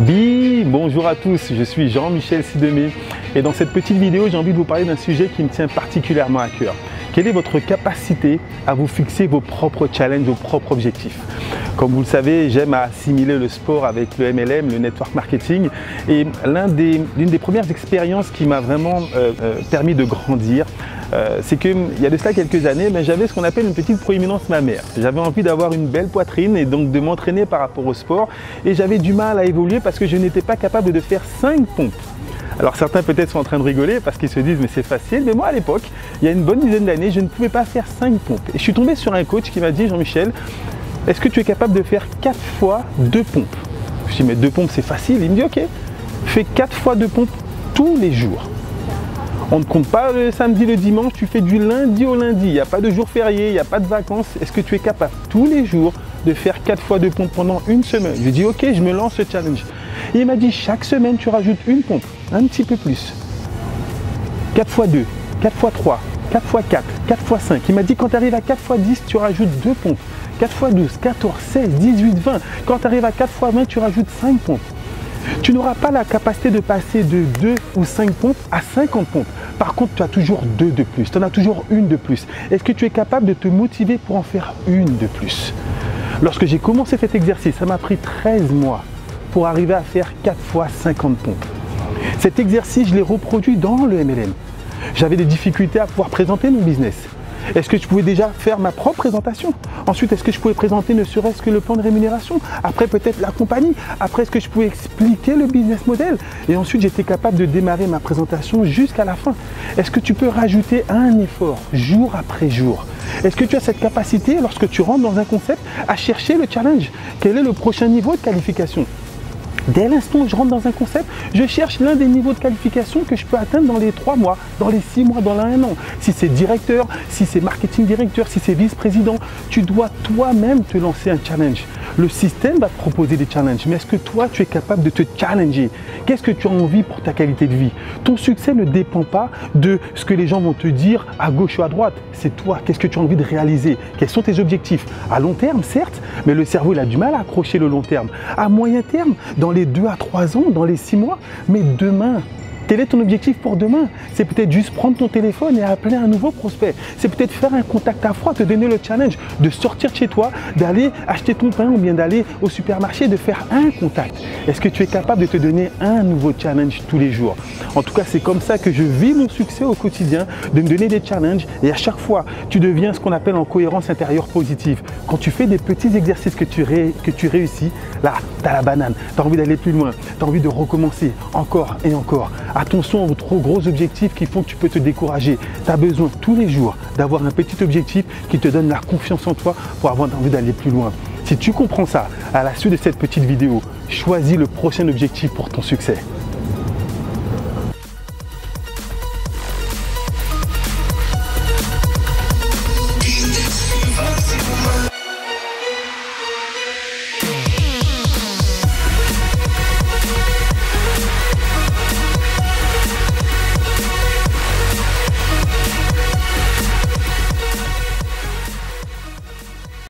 Bonjour à tous, je suis Jean-Michel Sidemé et dans cette petite vidéo, j'ai envie de vous parler d'un sujet qui me tient particulièrement à cœur. Quelle est votre capacité à vous fixer vos propres challenges, vos propres objectifs? Comme vous le savez, j'aime à assimiler le sport avec le MLM, le network marketing. Et l'une des premières expériences qui m'a vraiment permis de grandir, c'est qu'il y a de cela quelques années, j'avais ce qu'on appelle une petite proéminence mammaire. J'avais envie d'avoir une belle poitrine et donc de m'entraîner par rapport au sport. Et j'avais du mal à évoluer parce que je n'étais pas capable de faire 5 pompes. Alors certains peut-être sont en train de rigoler parce qu'ils se disent mais c'est facile, mais moi à l'époque, il y a une bonne dizaine d'années, je ne pouvais pas faire 5 pompes. Et je suis tombé sur un coach qui m'a dit: Jean-Michel, est-ce que tu es capable de faire 4 fois 2 pompes? Je dis mais 2 pompes c'est facile. Il me dit ok, fais 4 fois 2 pompes tous les jours. On ne compte pas le samedi, le dimanche, tu fais du lundi au lundi, il n'y a pas de jour férié, il n'y a pas de vacances. Est-ce que tu es capable tous les jours de faire 4 fois 2 pompes pendant une semaine? Je lui ai dit ok, je me lance ce challenge. Et il m'a dit chaque semaine tu rajoutes une pompe, un petit peu plus. 4 fois 2, 4 fois 3, 4 fois 4, 4 fois 5. Il m'a dit quand tu arrives à 4 fois 10, tu rajoutes 2 pompes. 4 fois 12, 14, 16, 18, 20. Quand tu arrives à 4 fois 20, tu rajoutes 5 pompes. Tu n'auras pas la capacité de passer de 2 ou 5 pompes à 50 pompes. Par contre, tu as toujours 2 de plus. Tu en as toujours une de plus. Est-ce que tu es capable de te motiver pour en faire une de plus? Lorsque j'ai commencé cet exercice, ça m'a pris 13 mois pour arriver à faire 4 fois 50 pompes. Cet exercice, je l'ai reproduit dans le MLM. J'avais des difficultés à pouvoir présenter mon business. Est-ce que je pouvais déjà faire ma propre présentation? Ensuite, est-ce que je pouvais présenter ne serait-ce que le plan de rémunération? Après, peut-être la compagnie. Après, est-ce que je pouvais expliquer le business model? Et ensuite, j'étais capable de démarrer ma présentation jusqu'à la fin. Est-ce que tu peux rajouter un effort jour après jour? Est-ce que tu as cette capacité, lorsque tu rentres dans un concept, à chercher le challenge? Quel est le prochain niveau de qualification? Dès l'instant où je rentre dans un concept, je cherche l'un des niveaux de qualification que je peux atteindre dans les 3 mois, dans les 6 mois, dans un an. Si c'est directeur, si c'est marketing directeur, si c'est vice-président, tu dois toi-même te lancer un challenge. Le système va te proposer des challenges, mais est-ce que toi, tu es capable de te challenger? Qu'est-ce que tu as envie pour ta qualité de vie? Ton succès ne dépend pas de ce que les gens vont te dire à gauche ou à droite. C'est toi, qu'est-ce que tu as envie de réaliser? Quels sont tes objectifs? À long terme, certes, mais le cerveau il a du mal à accrocher le long terme. À moyen terme, dans les 2 à 3 ans, dans les 6 mois, mais demain. Quel est ton objectif pour demain? C'est peut-être juste prendre ton téléphone et appeler un nouveau prospect. C'est peut-être faire un contact à froid, te donner le challenge de sortir de chez toi, d'aller acheter ton pain ou bien d'aller au supermarché, de faire un contact. Est-ce que tu es capable de te donner un nouveau challenge tous les jours? En tout cas, c'est comme ça que je vis mon succès au quotidien, de me donner des challenges et à chaque fois, tu deviens ce qu'on appelle en cohérence intérieure positive. Quand tu fais des petits exercices que tu réussis, là, tu as la banane, tu as envie d'aller plus loin, tu as envie de recommencer encore et encore. Attention aux trop gros objectifs qui font que tu peux te décourager. Tu as besoin tous les jours d'avoir un petit objectif qui te donne la confiance en toi pour avoir envie d'aller plus loin. Si tu comprends ça, à la suite de cette petite vidéo, choisis le prochain objectif pour ton succès.